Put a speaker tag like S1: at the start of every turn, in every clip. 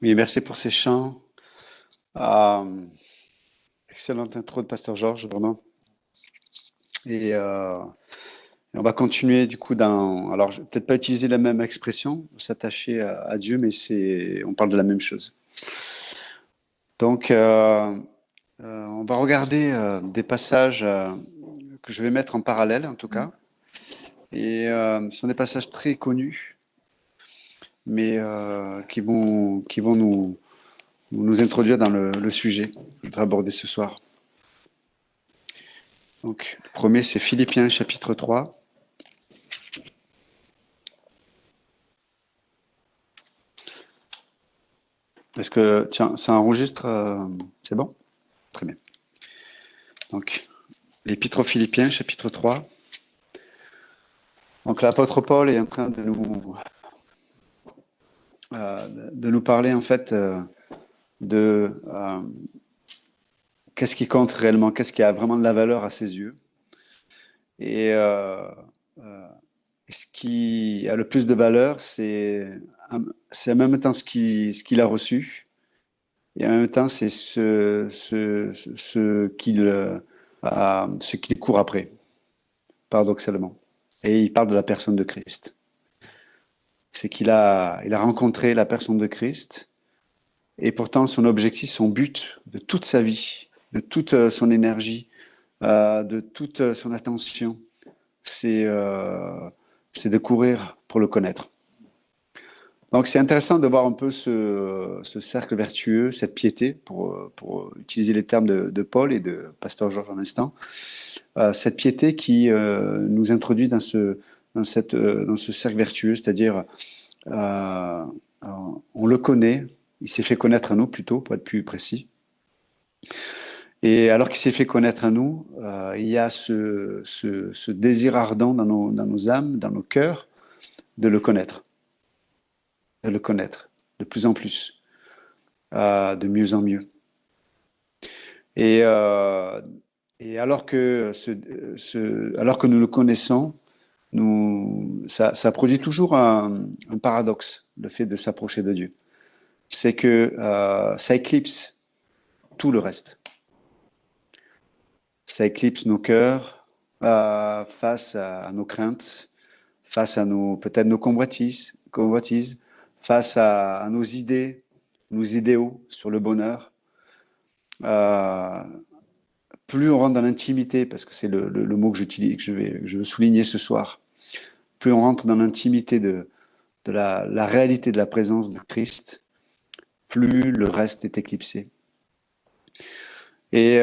S1: Oui, merci pour ces chants. Euh, Excellente intro de Pasteur Georges, vraiment. Et on va continuer du coup dans. Alors, je vais peut-être pas utiliser la même expression, s'attacher à Dieu, mais on parle de la même chose. Donc, on va regarder des passages que je vais mettre en parallèle, en tout cas. Et ce sont des passages très connus, mais qui vont nous introduire dans le sujet que je voudrais aborder ce soir. Donc, le premier, c'est Philippiens chapitre 3. Est-ce que, tiens, ça enregistre, c'est bon? Très bien. Donc, l'Épître aux Philippiens, chapitre 3. Donc, l'apôtre Paul est en train de nous parler, en fait, de qu'est-ce qui compte réellement, qu'est-ce qui a vraiment de la valeur à ses yeux. Et euh, ce qui a le plus de valeur, c'est en même temps ce qu'il a reçu, et en même temps, c'est ce qu'il court après, paradoxalement. Et il parle de la personne de Christ. C'est qu'il a rencontré la personne de Christ, et pourtant son objectif, son but de toute sa vie, de toute son énergie, de toute son attention, c'est c'est de courir pour le connaître. Donc c'est intéressant de voir un peu ce cercle vertueux, cette piété, pour utiliser les termes de Paul et de Pasteur Georges en instant, cette piété qui nous introduit dans ce cercle vertueux, c'est-à-dire euh, on le connaît, il s'est fait connaître à nous plutôt, pour être plus précis. Et alors qu'il s'est fait connaître à nous, il y a ce désir ardent dans nos âmes, dans nos cœurs, de le connaître, de le connaître de plus en plus, de mieux en mieux. Et, euh, et alors que nous le connaissons, ça produit toujours un paradoxe, le fait de s'approcher de Dieu. C'est que ça éclipse tout le reste. Ça éclipse nos cœurs face à nos craintes, face à peut-être nos convoitises, face à nos idéaux sur le bonheur. Euh, Plus on rentre dans l'intimité, parce que c'est le mot que j'utilise, que je veux souligner ce soir, plus on rentre dans l'intimité de la réalité de la présence de Christ, plus le reste est éclipsé. Et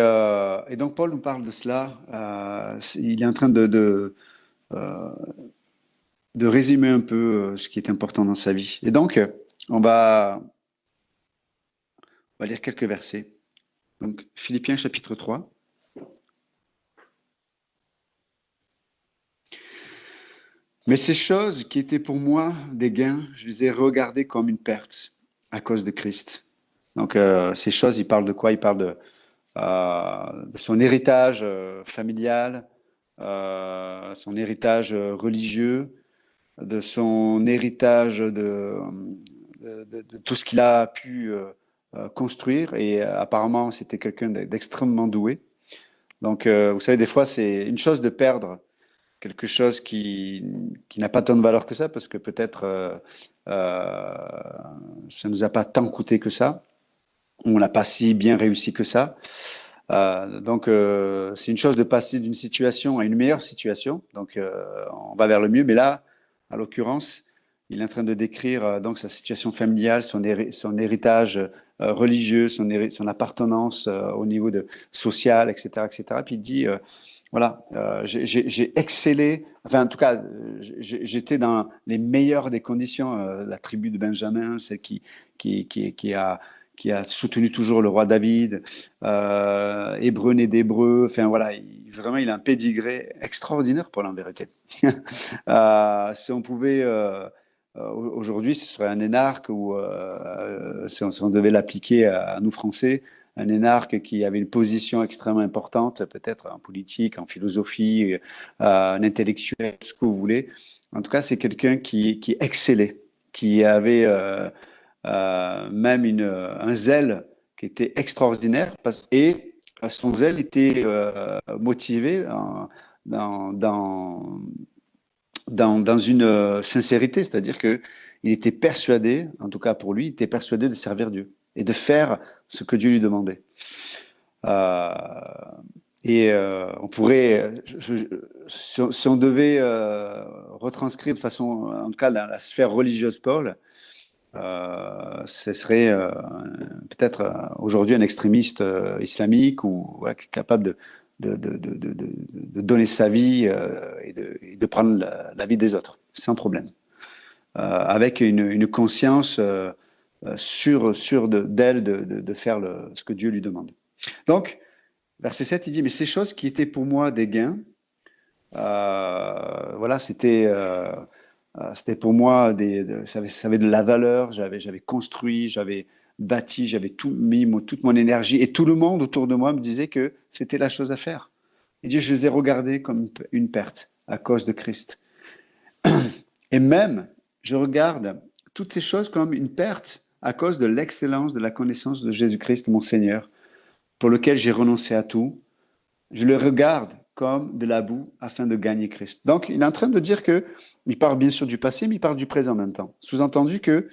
S1: donc Paul nous parle de cela. Il est en train euh, de résumer un peu ce qui est important dans sa vie. Et donc, on va, on va lire quelques versets. Donc, Philippiens chapitre 3. Mais ces choses qui étaient pour moi des gains, je les ai regardées comme une perte à cause de Christ. Donc, ces choses, il parle de quoi? Il parle de son héritage familial, son héritage religieux, de son héritage de tout ce qu'il a pu construire. Et apparemment, c'était quelqu'un d'extrêmement doué. Donc, vous savez, des fois, c'est une chose de perdre quelque chose qui n'a pas tant de valeur que ça, parce que peut-être ça nous a pas tant coûté que ça, on n'a pas si bien réussi que ça. Donc, c'est une chose de passer d'une situation à une meilleure situation. Donc, on va vers le mieux. Mais là, à l'occurrence, il est en train de décrire donc sa situation familiale, son héritage religieux, son appartenance au niveau social, etc., etc. Puis il dit, voilà, j'ai excellé. Enfin, en tout cas, j'étais dans les meilleures des conditions. La tribu de Benjamin, celle qui, qui, qui a qui a soutenu toujours le roi David, hébreu né d'hébreu. Enfin voilà, vraiment, il a un pédigré extraordinaire pour en vérité. Si on pouvait, aujourd'hui, ce serait un énarque ou si on devait l'appliquer à nous Français, un énarque qui avait une position extrêmement importante, peut-être en politique, en philosophie, un intellectuel, ce que vous voulez. En tout cas, c'est quelqu'un qui excellait, qui avait même un zèle qui était extraordinaire, et son zèle était motivé dans, dans une sincérité, c'est-à-dire qu'il était persuadé, en tout cas pour lui, il était persuadé de servir Dieu et de faire ce que Dieu lui demandait. Euh, on pourrait, si on devait retranscrire de façon, en tout cas, la sphère religieuse Paul, ce serait peut-être aujourd'hui un extrémiste islamique ou voilà, capable de donner sa vie et de prendre la vie des autres, sans problème. Avec une conscience sûre d'elle de faire ce que Dieu lui demande. Donc, verset 7, il dit, mais ces choses qui étaient pour moi des gains, voilà, c'était pour moi, ça avait de la valeur, j'avais construit, j'avais bâti, j'avais tout mis, toute mon énergie, et tout le monde autour de moi me disait que c'était la chose à faire. Il dit, je les ai regardés comme une perte à cause de Christ. Et même, je regarde toutes ces choses comme une perte à cause de l'excellence de la connaissance de Jésus-Christ, mon Seigneur, pour lequel j'ai renoncé à tout. Je le regarde comme de la boue afin de gagner Christ. Donc, il est en train de dire il parle bien sûr du passé, mais il parle du présent en même temps. Sous-entendu que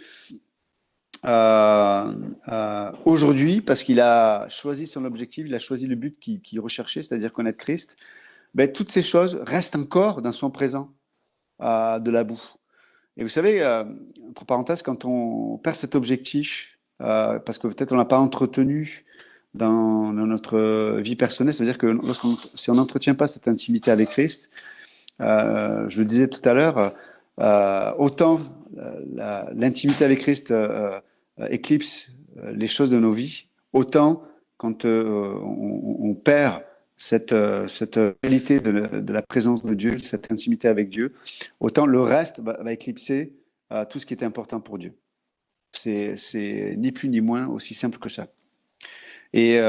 S1: aujourd'hui, parce qu'il a choisi son objectif, il a choisi le but qu'il recherchait, c'est-à-dire connaître Christ, ben, toutes ces choses restent encore dans son présent de la boue. Et vous savez, entre parenthèses, quand on perd cet objectif, parce que peut-être on n'a pas entretenu dans notre vie personnelle, c'est-à-dire que si on n'entretient pas cette intimité avec Christ, je le disais tout à l'heure, autant l'intimité avec Christ éclipse les choses de nos vies, autant quand on perd cette réalité de la présence de Dieu, cette intimité avec Dieu, autant le reste va éclipser tout ce qui est important pour Dieu. C'est ni plus ni moins aussi simple que ça. Et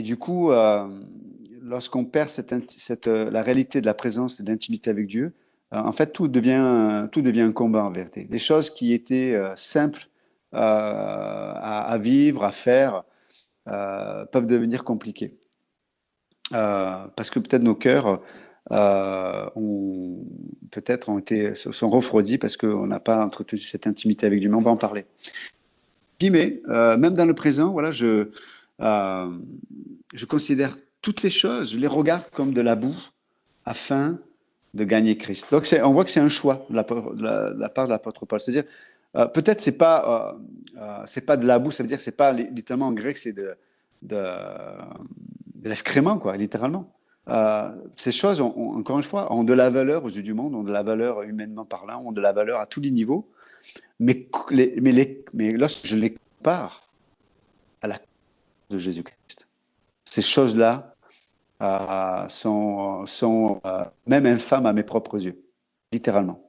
S1: du coup, lorsqu'on perd la réalité de la présence et de l'intimité avec Dieu, en fait, tout devient un combat en vérité. Des choses qui étaient simples à vivre, à faire, peuvent devenir compliquées. Parce que peut-être nos cœurs sont refroidis parce qu'on n'a pas entretenu cette intimité avec Dieu. Mais on va en parler. Mais même dans le présent, voilà, je considère toutes ces choses, je les regarde comme de la boue afin de gagner Christ. Donc on voit que c'est un choix de la part de l'apôtre Paul. C'est-à-dire, peut-être c'est pas de la boue, ça veut dire que c'est pas littéralement en grec, c'est de l'excrément, quoi, littéralement. Ces choses, encore une fois, ont de la valeur aux yeux du monde, ont de la valeur humainement parlant, ont de la valeur à tous les niveaux. Mais lorsque je les compare à la de Jésus-Christ, ces choses-là sont même infâmes à mes propres yeux, littéralement.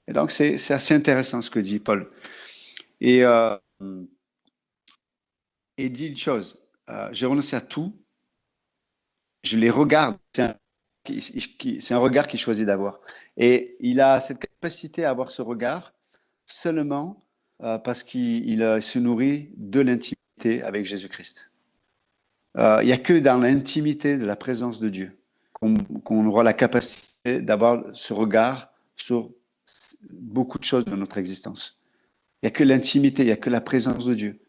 S1: Et donc, c'est assez intéressant ce que dit Paul. Et il dit une chose, j'ai renoncé à tout, je les regarde, c'est un regard qu'il choisit d'avoir. Et il a cette capacité à avoir ce regard seulement parce qu'il se nourrit de l'intimité avec Jésus-Christ. Il n'y a que dans l'intimité de la présence de Dieu qu'on aura la capacité d'avoir ce regard sur beaucoup de choses de notre existence. Il n'y a que l'intimité, il n'y a que la présence de Dieu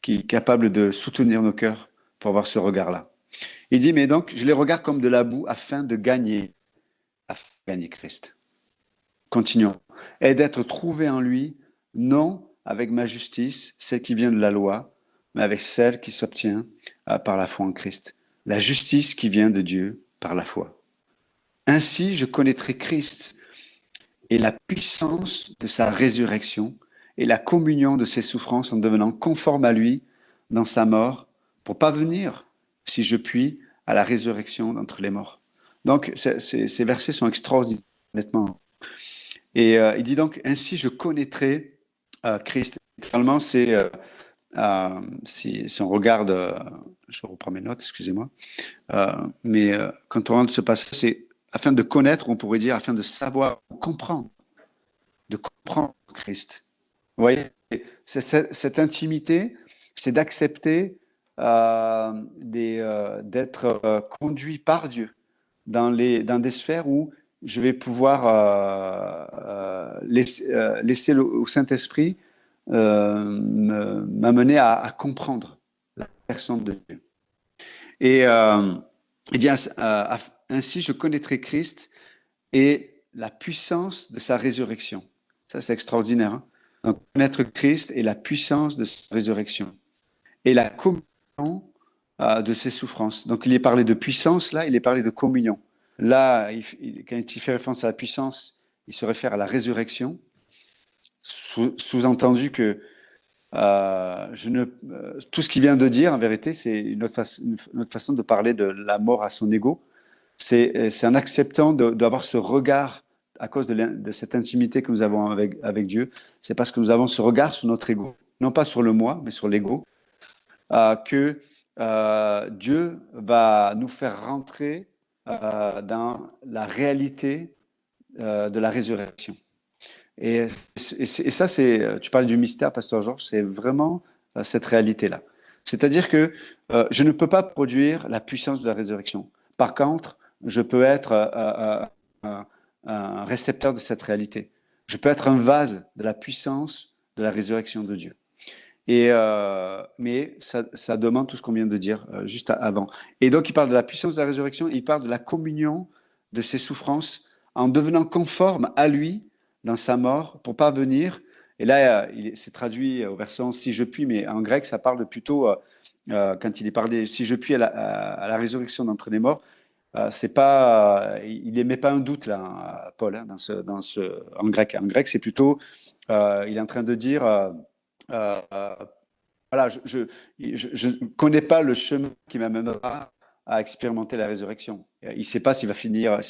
S1: qui est capable de soutenir nos cœurs pour avoir ce regard-là. Il dit, mais donc, je les regarde comme de la boue afin de gagner Christ. Continuons. Et d'être trouvé en lui, non avec ma justice, celle qui vient de la loi, mais avec celle qui s'obtient par la foi en Christ. La justice qui vient de Dieu par la foi. Ainsi, je connaîtrai Christ et la puissance de sa résurrection et la communion de ses souffrances en devenant conforme à lui dans sa mort pour parvenir, si je puis, à la résurrection d'entre les morts. Donc, ces versets sont extraordinaires, honnêtement. Et il dit donc, ainsi je connaîtrai Christ. Littéralement, si on regarde, je reprends mes notes, excusez-moi, mais quand on rentre ce passage, c'est afin de connaître, on pourrait dire, afin de savoir, de comprendre Christ. Vous voyez, cette intimité, c'est d'accepter d'être conduit par Dieu dans des sphères où je vais pouvoir laisser au Saint-Esprit m'amener à comprendre la personne de Dieu. Et il dit ainsi je connaîtrai Christ et la puissance de sa résurrection. Ça, c'est extraordinaire. Hein. Donc, connaître Christ et la puissance de sa résurrection. Et la communion de ses souffrances. Donc, il est parlé de puissance, là, il est parlé de communion. Là, quand il fait référence à la puissance, il se réfère à la résurrection. Sous-entendu que tout ce qu'il vient de dire, en vérité, c'est une autre façon de parler de la mort à son ego. C'est en acceptant d'avoir ce regard à cause de cette intimité que nous avons avec Dieu. C'est parce que nous avons ce regard sur notre ego, non pas sur le moi, mais sur l'ego, que Dieu va nous faire rentrer dans la réalité de la résurrection. Et ça, tu parles du mystère, Pasteur Georges, c'est vraiment cette réalité-là. C'est-à-dire que je ne peux pas produire la puissance de la résurrection. Par contre, je peux être un récepteur de cette réalité. Je peux être un vase de la puissance de la résurrection de Dieu. Mais ça demande tout ce qu'on vient de dire juste avant. Et donc, il parle de la puissance de la résurrection, et il parle de la communion de ses souffrances en devenant conforme à lui dans sa mort pour parvenir. Et là, c'est traduit au verset si je puis, mais en grec, ça parle plutôt, quand il est parlé, si je puis à la résurrection d'entre les morts, c'est pas, il n'émet pas un doute là, Paul, hein, en grec. En grec, c'est plutôt, il est en train de dire, voilà, je ne connais pas le chemin qui m'amènera à expérimenter la résurrection. Il ne sait pas s'il va finir, enfin,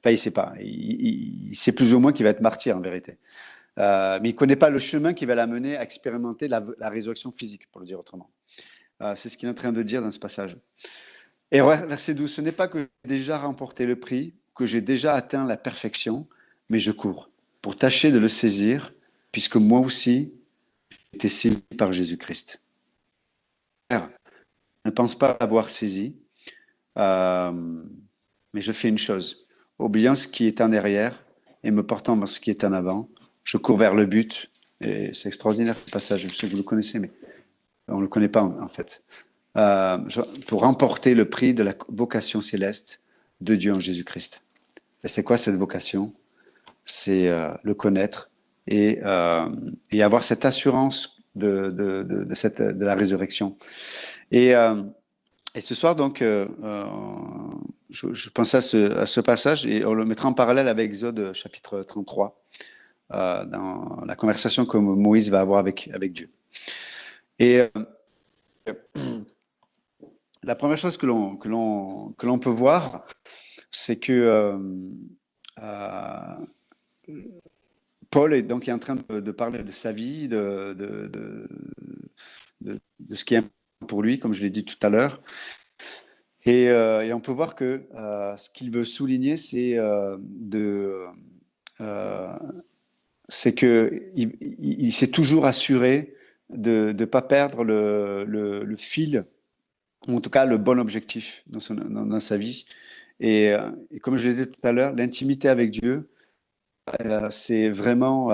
S1: il ne sait pas. Il sait plus ou moins qu'il va être martyr en vérité. Mais il ne connaît pas le chemin qui va l'amener à expérimenter la résurrection physique, pour le dire autrement. C'est ce qu'il est en train de dire dans ce passage. Et verset 12, ce n'est pas que j'ai déjà remporté le prix, que j'ai déjà atteint la perfection, mais je cours pour tâcher de le saisir, puisque moi aussi, j'ai été saisi par Jésus-Christ. Je ne pense pas l'avoir saisi, mais je fais une chose. Oubliant ce qui est en arrière et me portant vers ce qui est en avant, je cours vers le but. Et c'est extraordinaire ce passage, je sais que vous le connaissez, mais on ne le connaît pas en fait. Pour remporter le prix de la vocation céleste de Dieu en Jésus-Christ. Et c'est quoi cette vocation? C'est le connaître et avoir cette assurance de la résurrection. Et ce soir, donc, je pensais à ce passage et on le mettra en parallèle avec Exode chapitre 33, dans la conversation que Moïse va avoir avec Dieu. Et la première chose que l'on peut voir, c'est que Paul est donc en train de parler de sa vie, de ce qui est important pour lui, comme je l'ai dit tout à l'heure. Et on peut voir que ce qu'il veut souligner, c'est qu'il s'est toujours assuré de ne pas perdre le fil, ou en tout cas le bon objectif dans sa vie. Et comme je l'ai dit tout à l'heure, l'intimité avec Dieu, c'est vraiment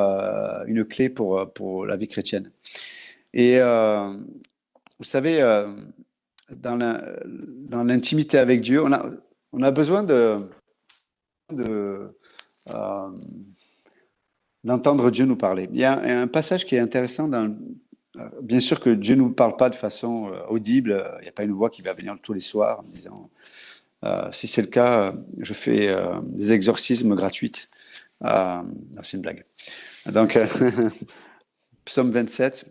S1: une clé pour la vie chrétienne. Et vous savez, dans l'intimité avec Dieu, on a besoin d'entendre Dieu nous parler. Il y a un passage qui est intéressant. Bien sûr que Dieu ne nous parle pas de façon audible. Il n'y a pas une voix qui va venir tous les soirs en disant si c'est le cas, je fais des exorcismes gratuits. C'est une blague. Donc, psaume 27.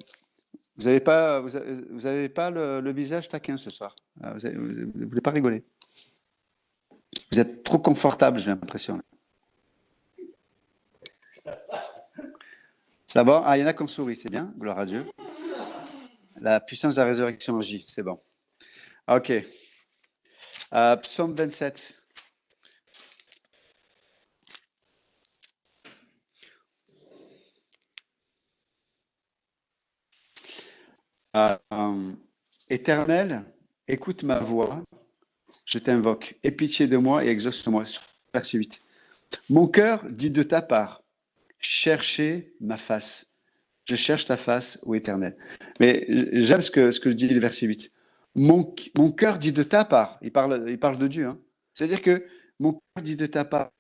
S1: Vous n'avez pas, vous avez pas le visage taquin ce soir. Vous ne voulez pas rigoler. Vous êtes trop confortable, j'ai l'impression. Ça va? Ah, il y en a qui ont souri, c'est bien. Gloire à Dieu. La puissance de la résurrection agit, c'est bon. Ok. Psaume 27. Éternel, écoute ma voix, je t'invoque. Aie pitié de moi et exauce-moi. Verset 8. Mon cœur dit de ta part, cherchez ma face. Je cherche ta face, ô Éternel. Mais j'aime ce que dit le verset 8. Mon cœur dit de ta part. Il parle de Dieu. Hein. C'est-à-dire que mon cœur dit de ta part,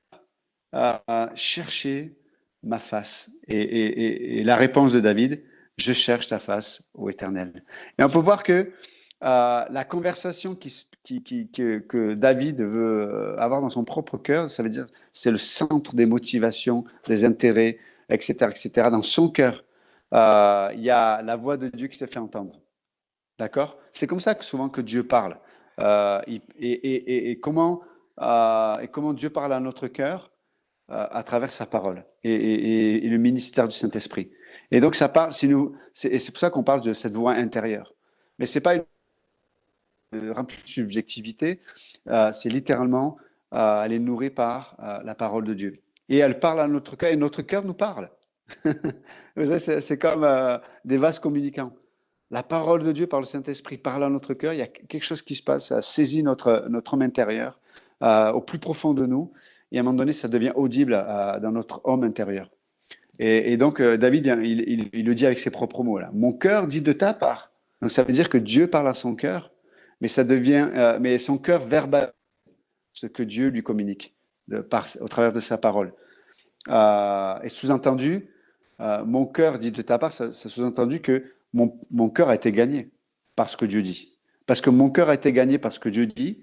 S1: à chercher ma face. Et la réponse de David, je cherche ta face, ô Éternel. Et on peut voir que la conversation que David veut avoir dans son propre cœur, ça veut dire c'est le centre des motivations, des intérêts, etc., etc. Dans son cœur, il y a la voix de Dieu qui se fait entendre. D'accord? C'est comme ça que souvent que Dieu parle. Et comment Dieu parle à notre cœur à travers sa parole et le ministère du Saint-Esprit. Et donc ça parle, c'est pour ça qu'on parle de cette voix intérieure. Mais c'est pas une remplie de subjectivité, c'est littéralement, elle est nourrie par la parole de Dieu. Et elle parle à notre cœur et notre cœur nous parle. C'est comme des vases communicants. La parole de Dieu par le Saint-Esprit parle à notre cœur, il y a quelque chose qui se passe, ça saisit notre homme intérieur au plus profond de nous, et à un moment donné, ça devient audible dans notre homme intérieur. Et donc, David, il le dit avec ses propres mots. Là. Mon cœur dit de ta part. Donc, ça veut dire que Dieu parle à son cœur, mais ça devient, mais son cœur verbalise ce que Dieu lui communique au travers de sa parole. Et sous-entendu, mon cœur dit de ta part, ça sous-entendu que mon cœur a été gagné par ce que Dieu dit. Parce que mon cœur a été gagné par ce que Dieu dit,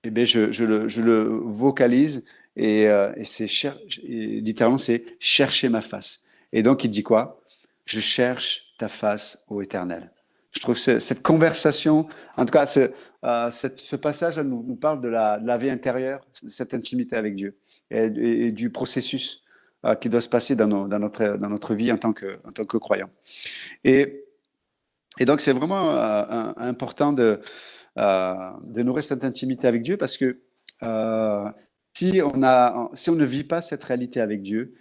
S1: eh bien, je le vocalise et littéralement, c'est chercher ma face. Et donc, il dit quoi? Je cherche ta face, ô Éternel. Je trouve cette conversation, en tout cas, ce passage nous parle de la vie intérieure, de cette intimité avec Dieu et du processus qui doit se passer dans notre vie en tant que croyant. Et, et donc, c'est vraiment important de nourrir cette intimité avec Dieu parce que si on ne vit pas cette réalité avec Dieu,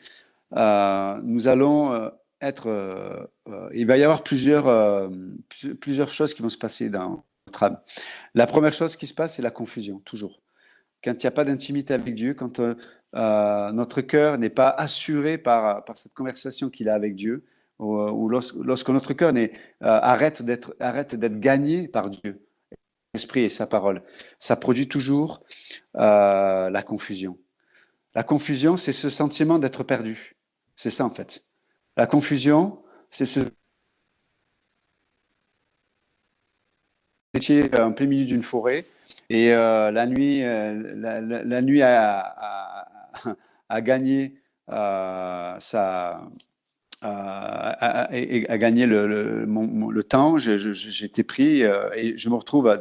S1: nous allons il va y avoir plusieurs choses qui vont se passer dans notre âme. La première chose qui se passe, c'est la confusion, toujours. Quand il n'y a pas d'intimité avec Dieu, quand notre cœur n'est pas assuré par cette conversation qu'il a avec Dieu, ou lorsque notre cœur arrête d'être gagné par Dieu, l'Esprit et sa parole, ça produit toujours la confusion. La confusion, c'est ce sentiment d'être perdu. C'est ça en fait. La confusion, c'est ce métier en plein milieu d'une forêt et la nuit a gagné a gagné le temps. J'étais pris et je me retrouve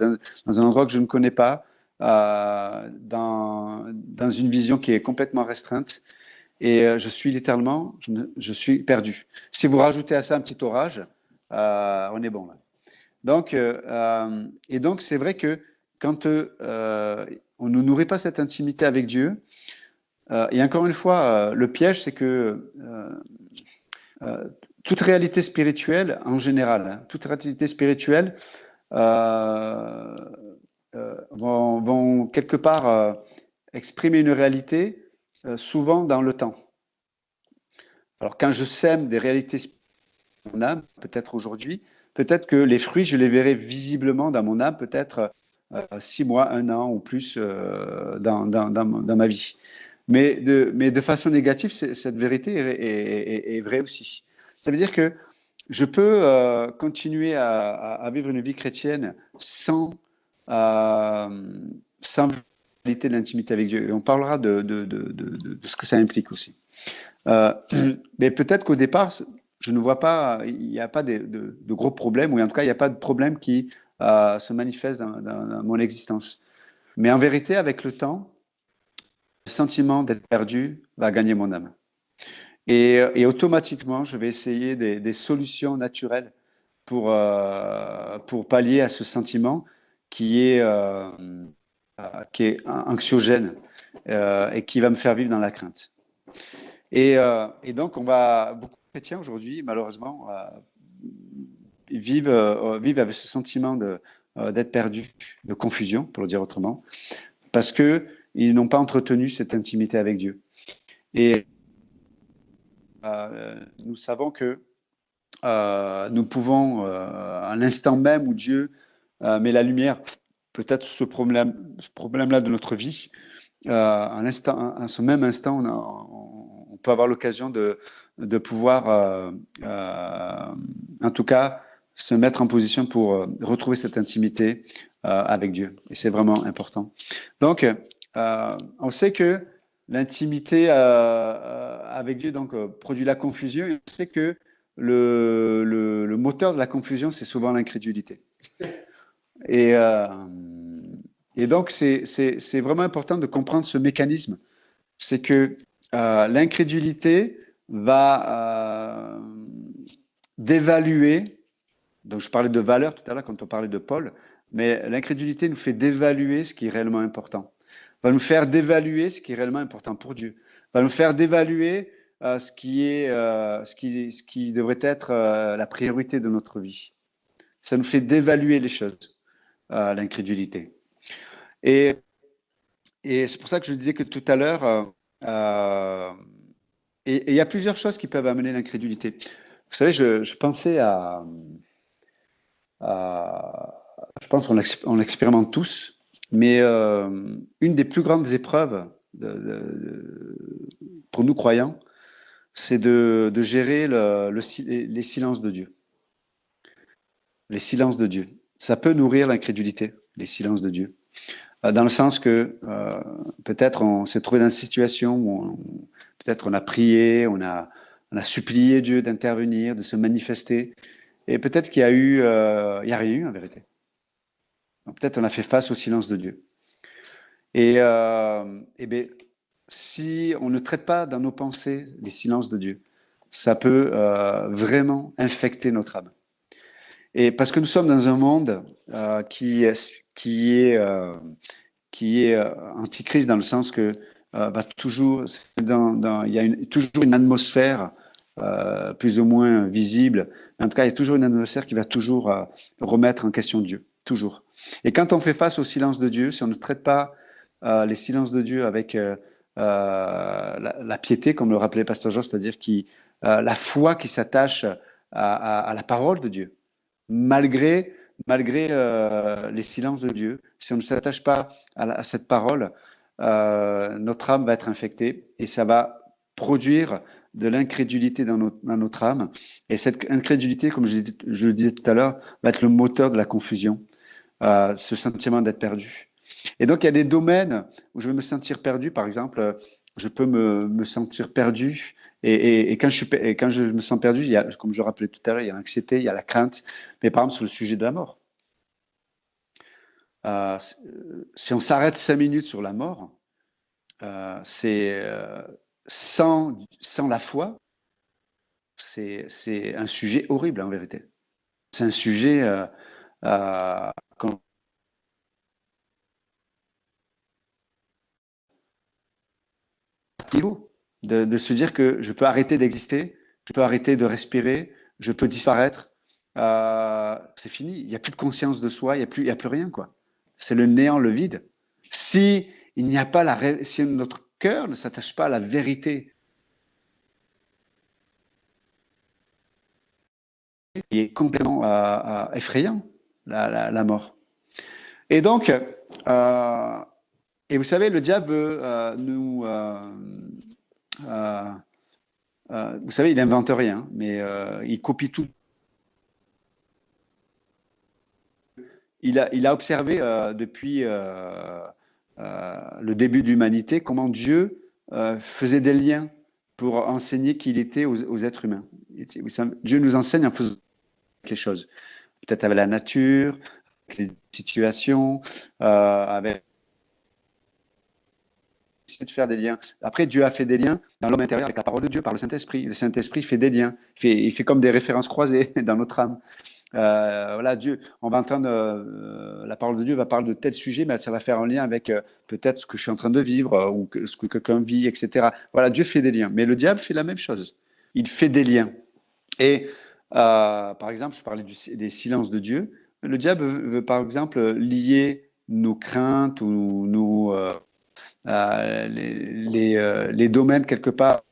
S1: dans un endroit que je ne connais pas, dans une vision qui est complètement restreinte. Et je suis littéralement, je suis perdu. Si vous rajoutez à ça un petit orage, on est bon là. Donc, et donc c'est vrai que quand on ne nourrit pas cette intimité avec Dieu, et encore une fois, le piège, c'est que toute réalité spirituelle, en général, hein, toute réalité spirituelle vont quelque part exprimer une réalité souvent dans le temps. Alors quand je sème des réalités spirituelles dans mon âme, peut-être aujourd'hui, peut-être que les fruits, je les verrai visiblement dans mon âme, peut-être 6 mois, 1 an ou plus dans ma vie. Mais de façon négative, cette vérité est vraie aussi. Ça veut dire que je peux continuer à vivre une vie chrétienne sans réalité de l'intimité avec Dieu. Et on parlera de ce que ça implique aussi. Mais peut-être qu'au départ, je ne vois pas, il n'y a pas de gros problèmes, ou en tout cas, il n'y a pas de problème qui se manifeste dans mon existence. Mais en vérité, avec le temps, le sentiment d'être perdu va gagner mon âme. Et automatiquement, je vais essayer des solutions naturelles pour pallier à ce sentiment qui est anxiogène et qui va me faire vivre dans la crainte. Et donc, beaucoup de chrétiens aujourd'hui, malheureusement, vivent avec ce sentiment d'être perdus, de confusion, pour le dire autrement, parce qu'ils n'ont pas entretenu cette intimité avec Dieu. Et nous savons que nous pouvons, à l'instant même où Dieu met la lumière, peut-être ce problème-là de notre vie, à ce même instant, on peut avoir l'occasion de pouvoir, en tout cas, se mettre en position pour retrouver cette intimité avec Dieu. Et c'est vraiment important. Donc, on sait que l'intimité avec Dieu produit la confusion. Et on sait que le moteur de la confusion, c'est souvent l'incrédulité. Et, et donc, c'est vraiment important de comprendre ce mécanisme. C'est que l'incrédulité va dévaluer. Donc, je parlais de valeur tout à l'heure quand on parlait de Paul, mais l'incrédulité nous fait dévaluer ce qui est réellement important. Va nous faire dévaluer ce qui est réellement important pour Dieu. Va nous faire dévaluer ce qui devrait être la priorité de notre vie. Ça nous fait dévaluer les choses, l'incrédulité. Et c'est pour ça que je disais que tout à l'heure, et il y a plusieurs choses qui peuvent amener l'incrédulité. Vous savez, je pensais je pense qu'on l'expérimente tous, mais une des plus grandes épreuves pour nous croyants, c'est de gérer les silences de Dieu. Les silences de Dieu. Ça peut nourrir l'incrédulité, les silences de Dieu. Dans le sens que peut-être on s'est trouvé dans une situation où peut-être on a prié, on a supplié Dieu d'intervenir, de se manifester, et peut-être qu'il y a il y a rien eu en vérité. Peut-être on a fait face au silence de Dieu. Et bien, si on ne traite pas dans nos pensées les silences de Dieu, ça peut vraiment infecter notre âme. Et parce que nous sommes dans un monde qui est antichrist dans le sens que va toujours, il y a toujours une atmosphère plus ou moins visible. En tout cas, il y a toujours une atmosphère qui va toujours remettre en question Dieu, toujours. Et quand on fait face au silence de Dieu, si on ne traite pas les silences de Dieu avec la piété, comme le rappelait Pasteur Jean, c'est-à-dire la foi qui s'attache à la parole de Dieu, malgré les silences de Dieu, si on ne s'attache pas à cette parole, notre âme va être infectée et ça va produire de l'incrédulité dans notre âme. Et cette incrédulité, comme je le disais tout à l'heure, va être le moteur de la confusion, ce sentiment d'être perdu. Et donc, il y a des domaines où je vais me sentir perdu. Par exemple, je peux me sentir perdu. Et quand je me sens perdu, il y a, comme je le rappelais tout à l'heure, il y a l'anxiété, il y a la crainte. Mais par exemple, sur le sujet de la mort. Si on s'arrête 5 minutes sur la mort, c'est sans la foi, c'est un sujet horrible en vérité. C'est un sujet de se dire que je peux arrêter d'exister, je peux arrêter de respirer, je peux disparaître. C'est fini. Il n'y a plus de conscience de soi, il n'y a plus rien, quoi. C'est le néant, le vide. Si notre cœur ne s'attache pas à la vérité, il est complètement effrayant, la mort. Et donc, et vous savez, le diable veut vous savez, il n'invente rien, mais il copie tout. Il a observé depuis le début de l'humanité comment Dieu faisait des liens pour enseigner qui il était aux êtres humains. Dieu nous enseigne en faisant les choses. Peut-être avec la nature, avec les situations, avec de faire des liens. Après, Dieu a fait des liens dans l'homme intérieur avec la parole de Dieu, par le Saint-Esprit. Le Saint-Esprit fait des liens. Il fait comme des références croisées dans notre âme. Voilà, Dieu, on va entendre la parole de Dieu va parler de tel sujet, mais ça va faire un lien avec peut-être ce que je suis en train de vivre ou ce que quelqu'un vit, etc. Voilà, Dieu fait des liens. Mais le diable fait la même chose. Il fait des liens. Et Par exemple, je parlais des silences de Dieu. Le diable veut, par exemple, lier nos craintes ou les domaines quelque part.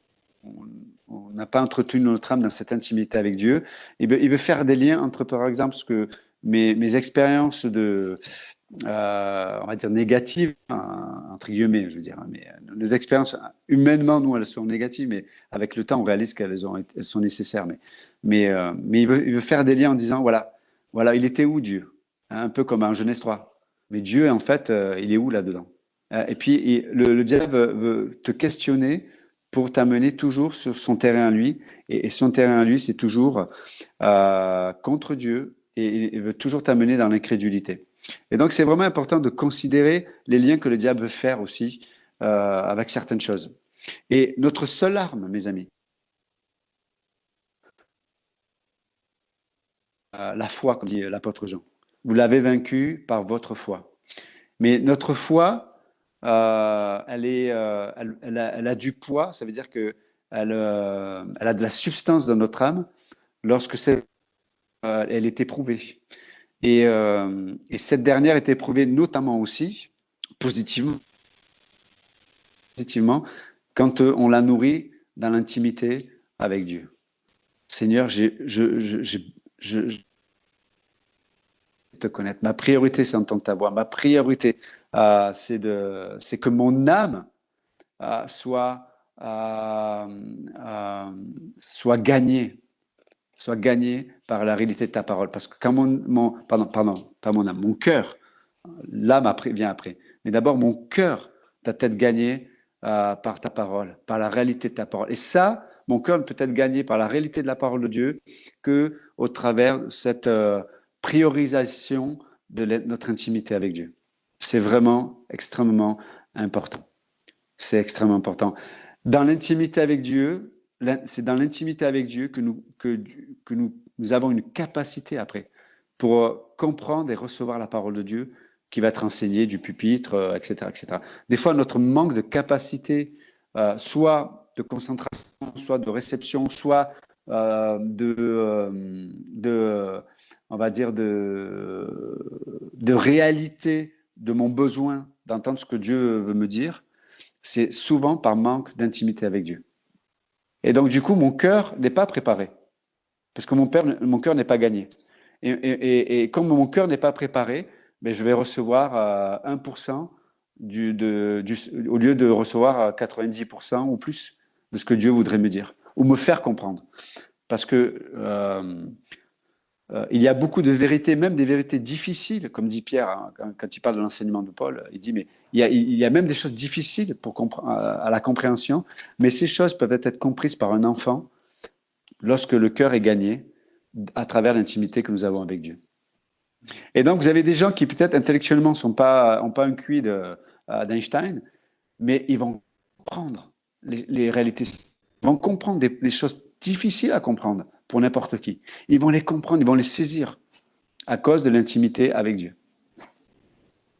S1: On n'a pas entretenu notre âme dans cette intimité avec Dieu. Il veut faire des liens entre, par exemple, ce que mes expériences on va dire négatives, hein, entre guillemets, je veux dire, hein, mais nos expériences humainement, nous, elles sont négatives, mais avec le temps, on réalise elles sont nécessaires. Mais il veut faire des liens en disant, voilà, il était où Dieu? Hein, un peu comme un Genèse 3. Mais Dieu, en fait, il est où là-dedans? Et puis, le diable veut te questionner pour t'amener toujours sur son terrain à lui. Et son terrain à lui, c'est toujours contre Dieu et il veut toujours t'amener dans l'incrédulité. Et donc, c'est vraiment important de considérer les liens que le diable veut faire aussi avec certaines choses. Et notre seule arme, mes amis, la foi, comme dit l'apôtre Jean. Vous l'avez vaincu par votre foi. Mais notre foi, elle a du poids, ça veut dire que elle a de la substance dans notre âme lorsque elle est éprouvée. Et cette dernière est éprouvée notamment aussi, positivement, positivement quand on la nourrit dans l'intimité avec Dieu. Seigneur, je te connaître. Ma priorité, c'est d'entendre ta voix. Ma priorité, c'est que mon âme soit, soit gagnée, soit gagnée par la réalité de ta parole. Parce que quand pardon, pas mon âme, mon cœur, l'âme vient après. Mais d'abord, mon cœur doit être gagné par ta parole, par la réalité de ta parole. Et ça, mon cœur ne peut être gagné par la réalité de la parole de Dieu que au travers de cette priorisation de notre intimité avec Dieu. C'est vraiment extrêmement important. C'est extrêmement important. Dans l'intimité avec Dieu, c'est dans l'intimité avec Dieu que nous avons une capacité après pour comprendre et recevoir la parole de Dieu qui va être enseignée du pupitre, etc., etc. Des fois, notre manque de capacité, soit de concentration, soit de réception, soit on va dire, de réalité de mon besoin d'entendre ce que Dieu veut me dire, c'est souvent par manque d'intimité avec Dieu. Et donc, du coup, mon cœur n'est pas préparé, parce que mon cœur n'est pas gagné. Et comme mon cœur n'est pas préparé, mais je vais recevoir 1% au lieu de recevoir 90% ou plus de ce que Dieu voudrait me dire, ou me faire comprendre. Parce que il y a beaucoup de vérités, même des vérités difficiles, comme dit Pierre hein, quand il parle de l'enseignement de Paul. Il dit, mais il y a même des choses difficiles à la compréhension, mais ces choses peuvent être comprises par un enfant lorsque le cœur est gagné à travers l'intimité que nous avons avec Dieu. Et donc, vous avez des gens qui peut-être intellectuellement n'ont pas un QI d'Einstein, mais ils vont comprendre les réalités, ils vont comprendre des choses difficiles à comprendre pour n'importe qui. Ils vont les comprendre, ils vont les saisir à cause de l'intimité avec Dieu.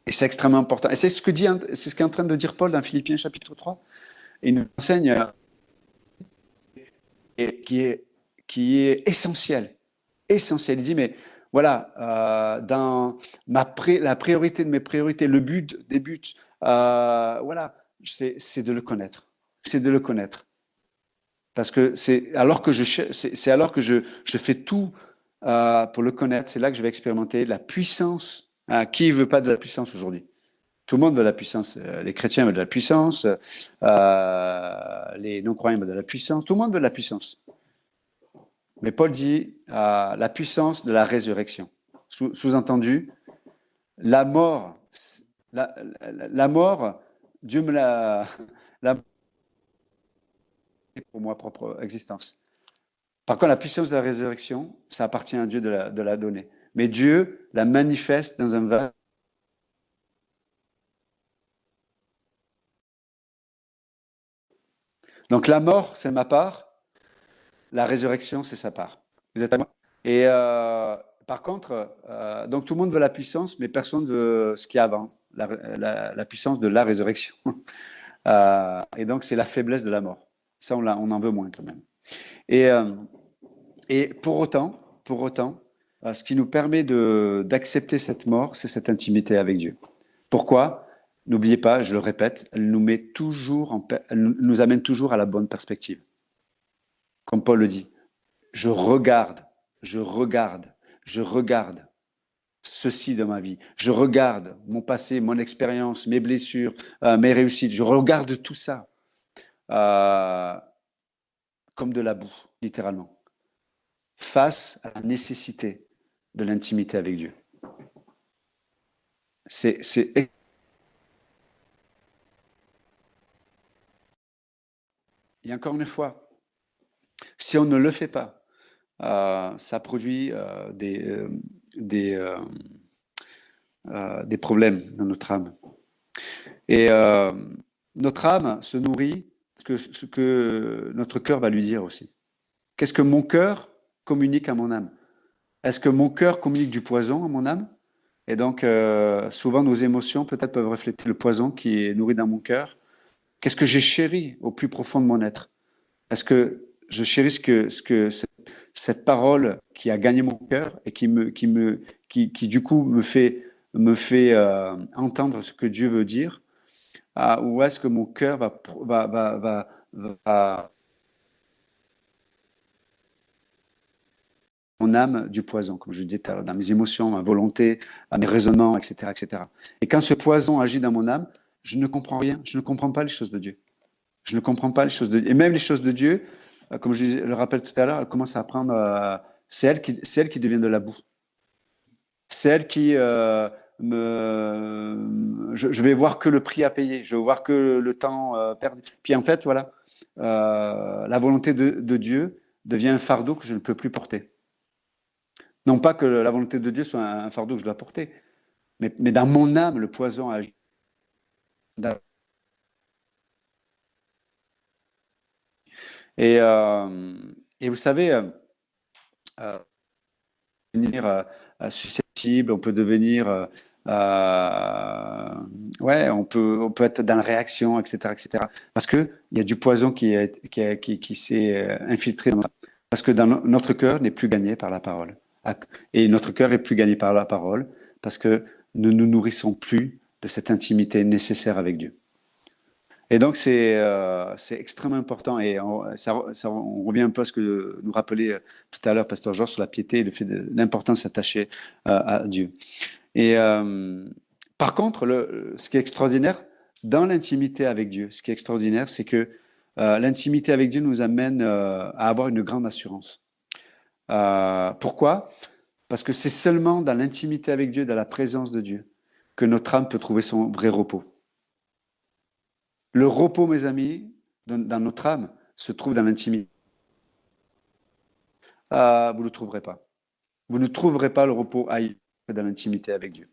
S1: Et c'est extrêmement important. Et c'est ce qu'est en train de dire Paul dans Philippiens chapitre 3. Et il nous enseigne qui est essentiel. Essentiel. Il dit, mais voilà, dans la priorité de mes priorités, le but des buts, voilà, c'est de le connaître. C'est de le connaître. Parce que c'est alors que je fais tout pour le connaître, c'est là que je vais expérimenter la puissance. Qui ne veut pas de la puissance aujourd'hui? Tout le monde veut de la puissance. Les chrétiens veulent de la puissance, les non-croyants veulent de la puissance, tout le monde veut de la puissance. Mais Paul dit la puissance de la résurrection. Sous-entendu, la mort, la mort, Dieu me l'a pour ma propre existence. Par contre, la puissance de la résurrection, ça appartient à Dieu de la donner. Mais Dieu la manifeste dans un vague. Donc la mort, c'est ma part. La résurrection, c'est sa part. Vous êtes à moi? Et par contre, donc tout le monde veut la puissance, mais personne ne veut ce qu'il y a avant, la puissance de la résurrection. Et donc c'est la faiblesse de la mort. Ça, on en veut moins quand même. Et Et pour autant, ce qui nous permet d'accepter cette mort, c'est cette intimité avec Dieu. Pourquoi? N'oubliez pas, je le répète, elle nous amène toujours à la bonne perspective. Comme Paul le dit, je regarde, je regarde, je regarde ceci dans ma vie. Je regarde mon passé, mon expérience, mes blessures, mes réussites. Je regarde tout ça comme de la boue, littéralement, face à la nécessité de l'intimité avec Dieu. Et encore une fois, si on ne le fait pas, ça produit des problèmes dans notre âme. Et notre âme se nourrit de ce que notre cœur va lui dire aussi. Qu'est-ce que mon cœur communique à mon âme? Est-ce que mon cœur communique du poison à mon âme? Et donc, souvent, nos émotions peut-être peuvent refléter le poison qui est nourri dans mon cœur. Qu'est-ce que j'ai chéri au plus profond de mon être? Est-ce que je chéris cette parole qui a gagné mon cœur et qui du coup me fait entendre ce que Dieu veut dire? Ou est-ce que mon cœur va mon âme du poison, comme je disais tout à l'heure, dans mes émotions, ma volonté, mes raisonnements, etc., etc. Et quand ce poison agit dans mon âme, je ne comprends rien, je ne comprends pas les choses de Dieu. Je ne comprends pas les choses de Dieu. Et même les choses de Dieu, comme je le rappelle tout à l'heure, elles commencent à prendre. C'est elles qui deviennent de la boue. C'est elles qui je vais voir que le prix à payer, je vais voir que le temps perdu. Puis en fait, voilà, la volonté de Dieu devient un fardeau que je ne peux plus porter. Non pas que la volonté de Dieu soit un fardeau que je dois porter, mais dans mon âme, le poison agit. Et vous savez, devenir susceptible, on peut devenir, ouais, on peut être dans la réaction, etc., etc. Parce que il y a du poison qui s'est infiltré parce que dans notre cœur n'est plus gagné par la parole. Et notre cœur est plus gagné par la parole parce que nous nous nourrissons plus de cette intimité nécessaire avec Dieu. Et donc, c'est extrêmement important. Et on revient un peu à ce que nous rappelait tout à l'heure Pasteur Georges sur la piété et le fait de l'importance d'attacher à Dieu. Et par contre, ce qui est extraordinaire dans l'intimité avec Dieu, ce qui est extraordinaire, c'est que l'intimité avec Dieu nous amène à avoir une grande assurance. Pourquoi? Parce que c'est seulement dans l'intimité avec Dieu, dans la présence de Dieu, que notre âme peut trouver son vrai repos. Le repos, mes amis, dans notre âme, se trouve dans l'intimité. Vous ne le trouverez pas. Vous ne trouverez pas le repos ailleurs que dans l'intimité avec Dieu.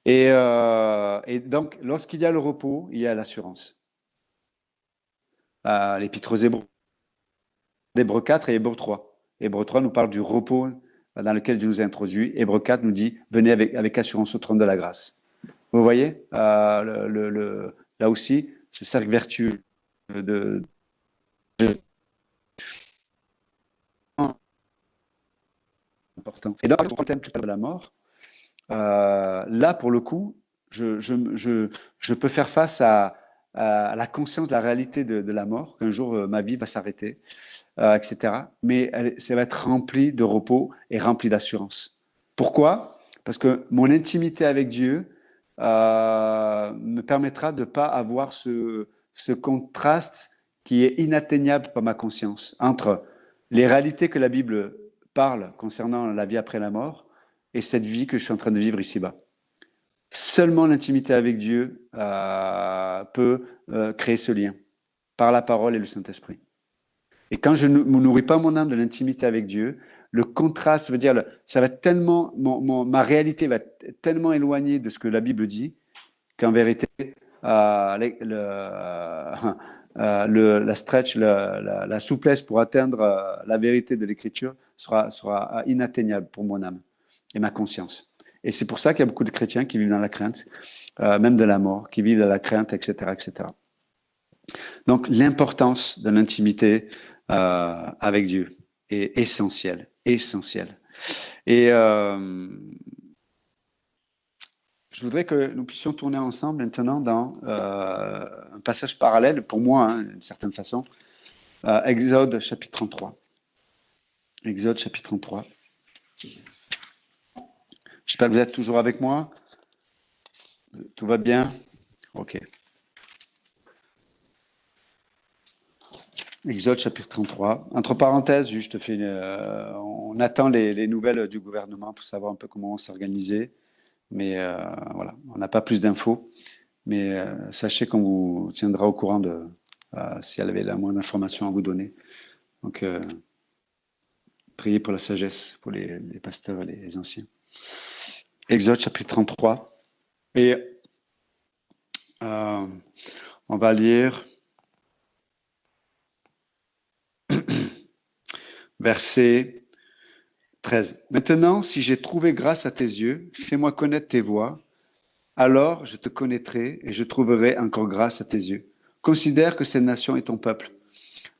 S1: Et donc, lorsqu'il y a le repos, il y a l'assurance. L'Épître aux Hébreux, Hébreux 4 et Hébreux 3. Hébreux 3 nous parle du repos dans lequel Dieu nous a introduits. Hébreux 4 nous dit « Venez avec assurance au trône de la grâce ». Vous voyez, là aussi, ce cercle vertueux de important. Et dans le thème de la mort, là, pour le coup, je peux faire face à la conscience de la réalité de la mort, qu'un jour ma vie va s'arrêter, etc. Mais ça va être rempli de repos et rempli d'assurance. Pourquoi? Parce que mon intimité avec Dieu me permettra de ne pas avoir ce contraste qui est inatteignable par ma conscience entre les réalités que la Bible parle concernant la vie après la mort et cette vie que je suis en train de vivre ici-bas. Seulement l'intimité avec Dieu peut créer ce lien par la parole et le Saint-Esprit. Et quand je ne nourris pas mon âme de l'intimité avec Dieu, le contraste veut dire, ça va tellement, ma réalité va tellement éloignée de ce que la Bible dit, qu'en vérité, la stretch, la souplesse pour atteindre la vérité de l'Écriture sera inatteignable pour mon âme et ma conscience. Et c'est pour ça qu'il y a beaucoup de chrétiens qui vivent dans la crainte, même de la mort, qui vivent dans la crainte, etc., etc. Donc, l'importance de l'intimité avec Dieu. est essentiel, essentiel. Et je voudrais que nous puissions tourner ensemble maintenant dans un passage parallèle, pour moi, hein, d'une certaine façon, Exode chapitre 33. Exode chapitre 33. J'espère que vous êtes toujours avec moi. Tout va bien? Ok. Exode chapitre 33. Entre parenthèses, je te fais, on attend les nouvelles du gouvernement pour savoir un peu comment on s'organiser. Mais voilà, on n'a pas plus d'infos. Mais sachez qu'on vous tiendra au courant de si elle avait la moindre information à vous donner. Donc, priez pour la sagesse, pour les pasteurs et les anciens. Exode chapitre 33. Et on va lire verset 13. Maintenant, si j'ai trouvé grâce à tes yeux, fais-moi connaître tes voies. Alors je te connaîtrai et je trouverai encore grâce à tes yeux. Considère que cette nation est ton peuple.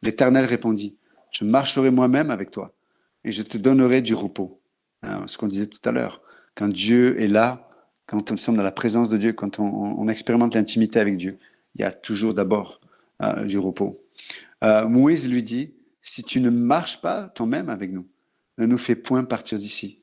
S1: L'Éternel répondit, je marcherai moi-même avec toi et je te donnerai du repos. Alors, ce qu'on disait tout à l'heure, quand Dieu est là, quand nous sommes dans la présence de Dieu, quand on expérimente l'intimité avec Dieu, il y a toujours d'abord du repos. Moïse lui dit, si tu ne marches pas toi-même avec nous, ne nous fais point partir d'ici.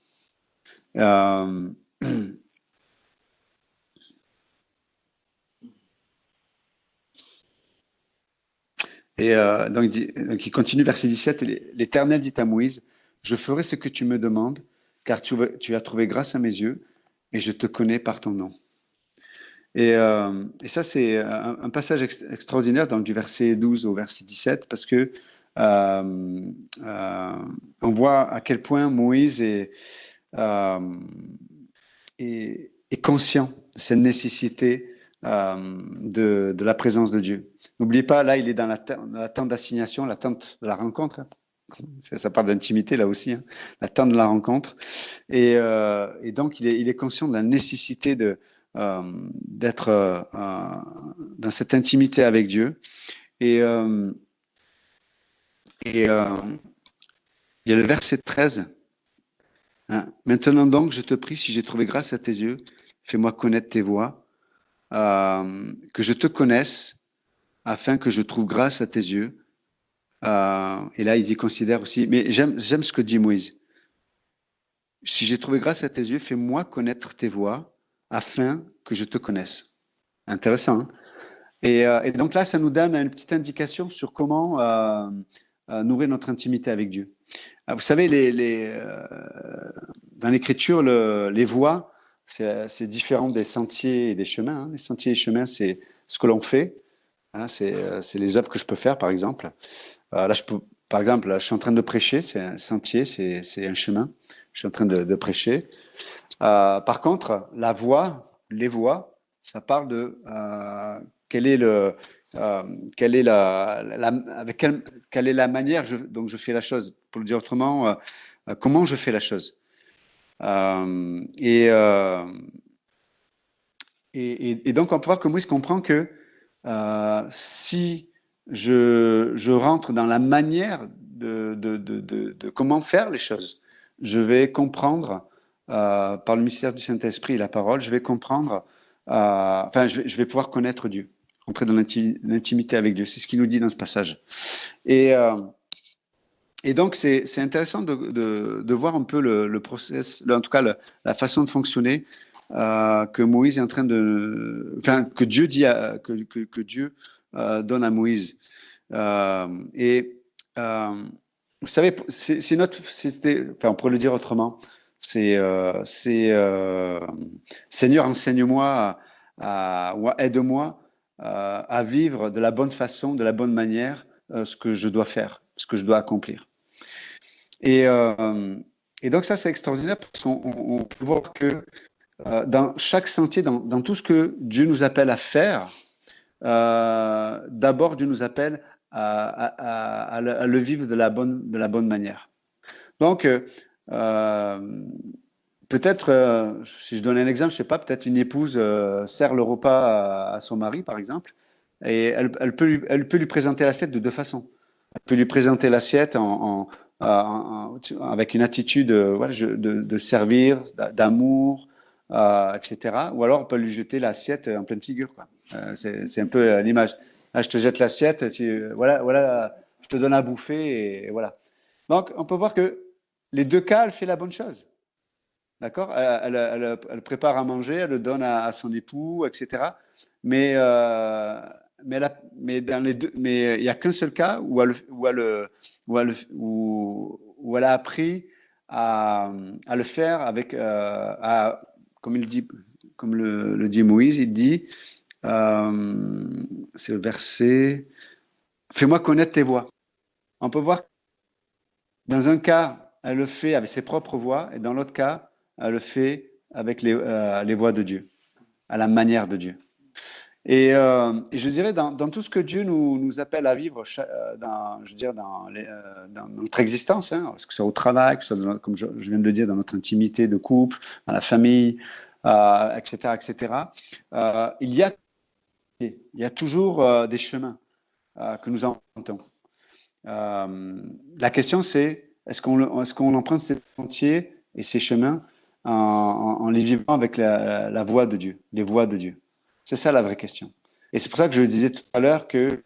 S1: Et donc, il continue, verset 17, l'Éternel dit à Moïse, je ferai ce que tu me demandes, car tu as trouvé grâce à mes yeux, et je te connais par ton nom. Et ça, c'est un passage extraordinaire, donc du verset 12 au verset 17, parce que on voit à quel point Moïse est conscient de cette nécessité de la présence de Dieu. N'oubliez pas, là, il est dans la tente d'assignation, la tente de la rencontre. Hein. Ça parle d'intimité là aussi, hein. La tente de la rencontre. Et donc, il est conscient de la nécessité d'être dans cette intimité avec Dieu. Et il y a le verset 13. Hein. Maintenant donc, je te prie, si j'ai trouvé grâce à tes yeux, fais-moi connaître tes voies, que je te connaisse, afin que je trouve grâce à tes yeux. Et là, il dit, considère aussi, mais j'aime ce que dit Moïse. Si j'ai trouvé grâce à tes yeux, fais-moi connaître tes voies, afin que je te connaisse. Intéressant. Hein? Et donc là, ça nous donne une petite indication sur comment nourrir notre intimité avec Dieu. Vous savez, dans l'Écriture, les voies, c'est différent des sentiers et des chemins. Hein. Les sentiers et chemins, c'est ce que l'on fait. Hein, c'est les œuvres que je peux faire, par exemple. Là, par exemple, là, je suis en train de prêcher, c'est un sentier, c'est un chemin. Je suis en train de prêcher. Par contre, la voie, les voies, ça parle de quelle est la manière dont je fais la chose. Pour le dire autrement, comment je fais la chose. Et donc, on peut voir que Moïse comprend que si je rentre dans la manière de comment faire les choses, je vais comprendre par le mystère du Saint-Esprit et la parole, je vais comprendre, je vais pouvoir connaître Dieu, entrer dans l'intimité avec Dieu. C'est ce qu'il nous dit dans ce passage. Et donc, c'est intéressant de voir un peu le process, en tout cas la façon de fonctionner que Moïse est en train que Dieu dit que Dieu donne à Moïse. Vous savez, on pourrait le dire autrement. Seigneur, enseigne-moi, aide-moi à vivre de la bonne façon, de la bonne manière, ce que je dois faire, ce que je dois accomplir. Et donc ça, c'est extraordinaire parce qu'on peut voir que dans chaque sentier, dans tout ce que Dieu nous appelle à faire, d'abord Dieu nous appelle à le vivre de la bonne manière. Donc, peut-être, si je donne un exemple, je sais pas, peut-être une épouse sert le repas à son mari, par exemple, et elle peut lui présenter l'assiette de deux façons. Elle peut lui présenter l'assiette avec une attitude voilà, de servir, d'amour, etc. Ou alors on peut lui jeter l'assiette en pleine figure, quoi. C'est un peu l'image. Là, je te jette l'assiette, voilà, je te donne à bouffer et voilà. Donc, on peut voir que les deux cas, elle fait la bonne chose. D'accord? Elle prépare à manger, elle le donne à son époux, etc. Mais, mais dans les deux, mais il n'y a qu'un seul cas où elle a appris à le faire avec, comme il dit, comme le dit Moïse, il dit, c'est le verset, fais-moi connaître tes voies. On peut voir que dans un cas, elle le fait avec ses propres voies, et dans l'autre cas, elle le fait avec les voies de Dieu, à la manière de Dieu. Et je dirais, dans tout ce que Dieu nous appelle à vivre, je veux dire, dans notre existence, hein, que ce soit au travail, que ce soit, comme je viens de le dire, dans notre intimité de couple, dans la famille, etc., etc., il y a toujours des chemins que nous empruntons. La question, c'est est-ce qu'on emprunte ces sentiers et ces chemins en les vivant avec la voie de Dieu, les voies de Dieu? C'est ça la vraie question. Et c'est pour ça que je disais tout à l'heure que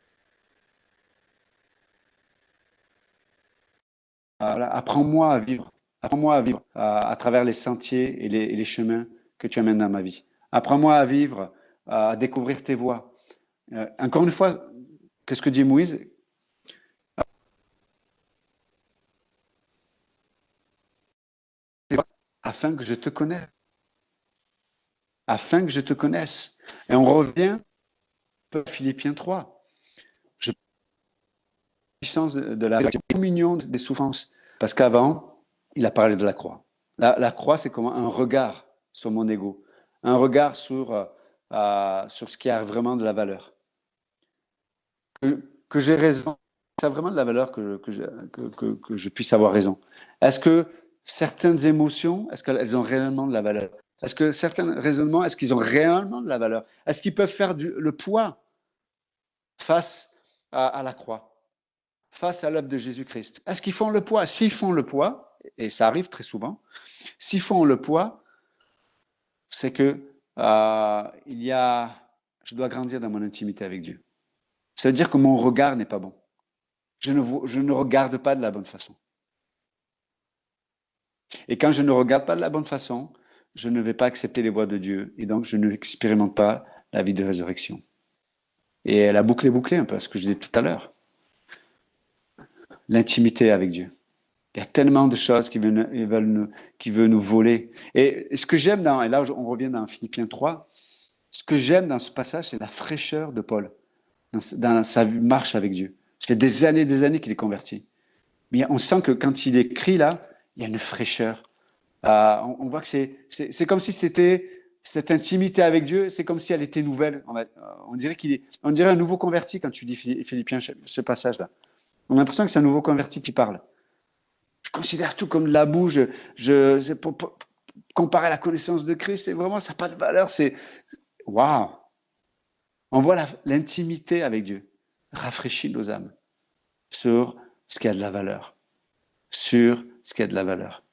S1: voilà, apprends-moi à vivre à travers les sentiers et les chemins que tu amènes dans ma vie. Apprends-moi à vivre, à découvrir tes voies. Encore une fois, qu'est-ce que dit Moïse? Afin que je te connaisse. Afin que je te connaisse. Et on revient à Philippiens 3. Je puissance de la communion des souffrances. Parce qu'avant, il a parlé de la croix. La croix, c'est comme un regard sur mon ego, un regard sur ce qui a vraiment de la valeur. Que j'ai raison, ça a vraiment de la valeur que je puisse avoir raison. Est-ce que certaines émotions, est-ce qu'elles ont réellement de la valeur? Est-ce que certains raisonnements, est-ce qu'ils ont réellement de la valeur? Est-ce qu'ils peuvent faire le poids face à la croix, face à l'œuvre de Jésus-Christ? Est-ce qu'ils font le poids? S'ils font le poids, et ça arrive très souvent, s'ils font le poids, c'est que je dois grandir dans mon intimité avec Dieu. Ça veut dire que mon regard n'est pas bon. Je ne regarde pas de la bonne façon. Et quand je ne regarde pas de la bonne façon, je ne vais pas accepter les voies de Dieu. Et donc, je n'expérimente pas la vie de résurrection. Et la boucle est bouclée un peu, ce que je disais tout à l'heure. L'intimité avec Dieu. Il y a tellement de choses qui veulent nous voler. Et ce que j'aime et là on revient dans Philippiens 3, ce que j'aime dans ce passage, c'est la fraîcheur de Paul, dans sa marche avec Dieu. Ça fait des années qu'il est converti. Mais on sent que quand il écrit là, il y a une fraîcheur. On voit que c'est comme si c'était cette intimité avec Dieu, c'est comme si elle était nouvelle. On dirait un nouveau converti quand tu dis Philippiens, ce passage-là. On a l'impression que c'est un nouveau converti qui parle. Je considère tout comme de la boue. Pour comparer à la connaissance de Christ, c'est vraiment, ça n'a pas de valeur. C'est waouh! On voit l'intimité avec Dieu rafraîchit nos âmes sur ce qui a de la valeur. Sur ce qui a de la valeur.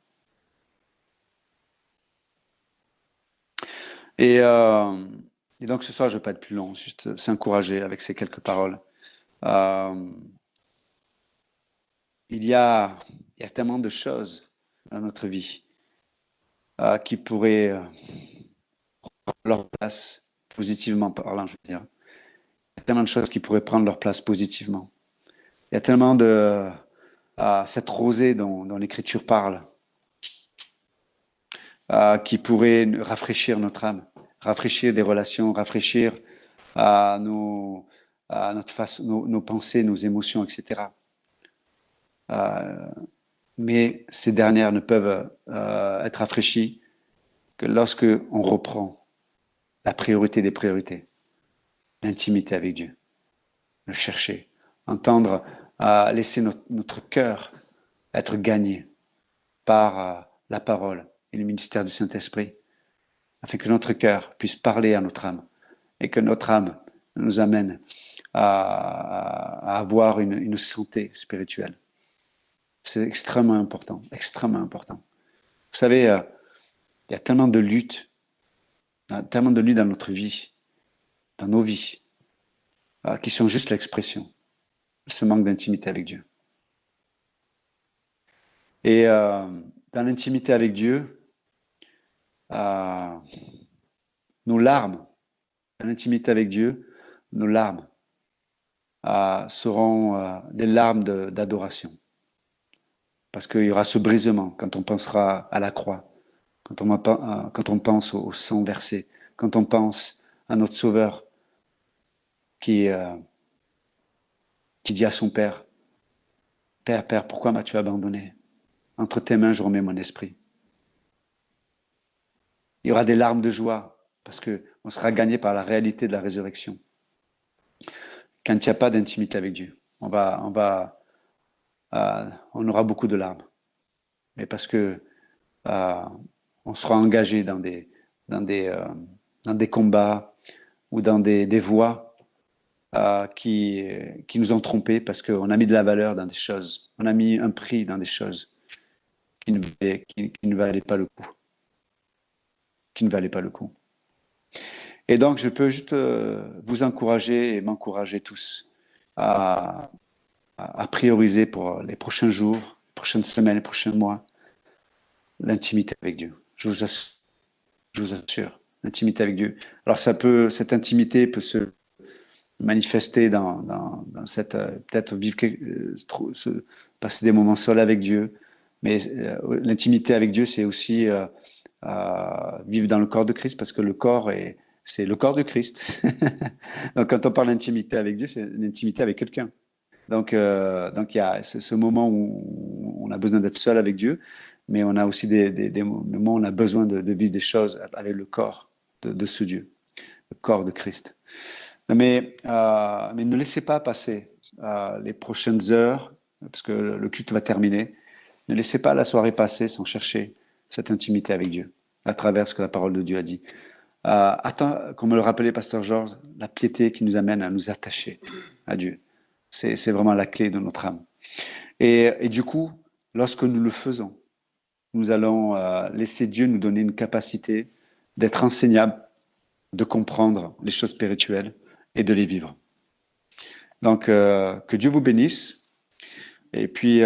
S1: Et donc ce soir, je ne vais pas être plus long, juste s'encourager avec ces quelques paroles. Il y a tellement de choses dans notre vie qui pourraient prendre leur place positivement parlant, je veux dire. Il y a tellement de choses qui pourraient prendre leur place positivement. Il y a tellement de cette rosée dont l'Écriture parle qui pourrait rafraîchir notre âme, rafraîchir des relations, rafraîchir nos pensées, nos émotions, etc. Mais ces dernières ne peuvent être rafraîchies que lorsque on reprend la priorité des priorités, l'intimité avec Dieu, le chercher, entendre, laisser notre cœur être gagné par la parole et le ministère du Saint-Esprit, afin que notre cœur puisse parler à notre âme et que notre âme nous amène à avoir une santé spirituelle. C'est extrêmement important, extrêmement important. Vous savez, il y a tellement de luttes, tellement de luttes dans notre vie, dans nos vies, qui sont juste l'expression de ce manque d'intimité avec Dieu. Et dans l'intimité avec Dieu, nos larmes, dans l'intimité avec Dieu, nos larmes seront des larmes d'adoration. Parce qu'il y aura ce brisement quand on pensera à la croix, quand on pense au sang versé, quand on pense à notre Sauveur qui dit à son Père, Père, Père, pourquoi m'as-tu abandonné? Entre tes mains, je remets mon esprit. Il y aura des larmes de joie parce qu'on sera gagné par la réalité de la résurrection. Quand il n'y a pas d'intimité avec Dieu, on aura beaucoup de larmes. Mais parce que on sera engagé dans des combats ou dans des voies qui nous ont trompés parce qu'on a mis de la valeur dans des choses. On a mis un prix dans des choses qui ne valaient pas le coup. Qui ne valaient pas le coup. Et donc, je peux juste vous encourager et m'encourager tous à prioriser pour les prochains jours, les prochaines semaines, les prochains mois, l'intimité avec Dieu. Je vous assure, l'intimité avec Dieu. Alors, cette intimité peut se manifester dans cette, peut-être vivre, passer des moments seuls avec Dieu, mais l'intimité avec Dieu, c'est aussi vivre dans le corps de Christ, parce que le corps c'est le corps de Christ. Donc, quand on parle d'intimité avec Dieu, c'est une intimité avec quelqu'un. Donc, il y a ce moment où on a besoin d'être seul avec Dieu, mais on a aussi des moments où on a besoin de vivre des choses avec le corps de ce Dieu, le corps de Christ. Mais ne laissez pas passer les prochaines heures, parce que le culte va terminer. Ne laissez pas la soirée passer sans chercher cette intimité avec Dieu, à travers ce que la parole de Dieu a dit. Comme le rappelait Pasteur Georges, la piété qui nous amène à nous attacher à Dieu. C'est vraiment la clé de notre âme. Et du coup, lorsque nous le faisons, nous allons laisser Dieu nous donner une capacité d'être enseignable, de comprendre les choses spirituelles et de les vivre. Donc, que Dieu vous bénisse. Et puis,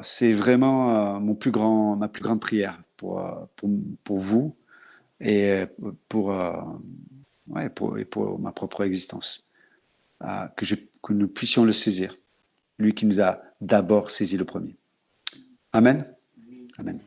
S1: c'est vraiment ma plus grande prière pour vous et pour ma propre existence. Que nous puissions le saisir, lui qui nous a d'abord saisi le premier. Amen. Amen.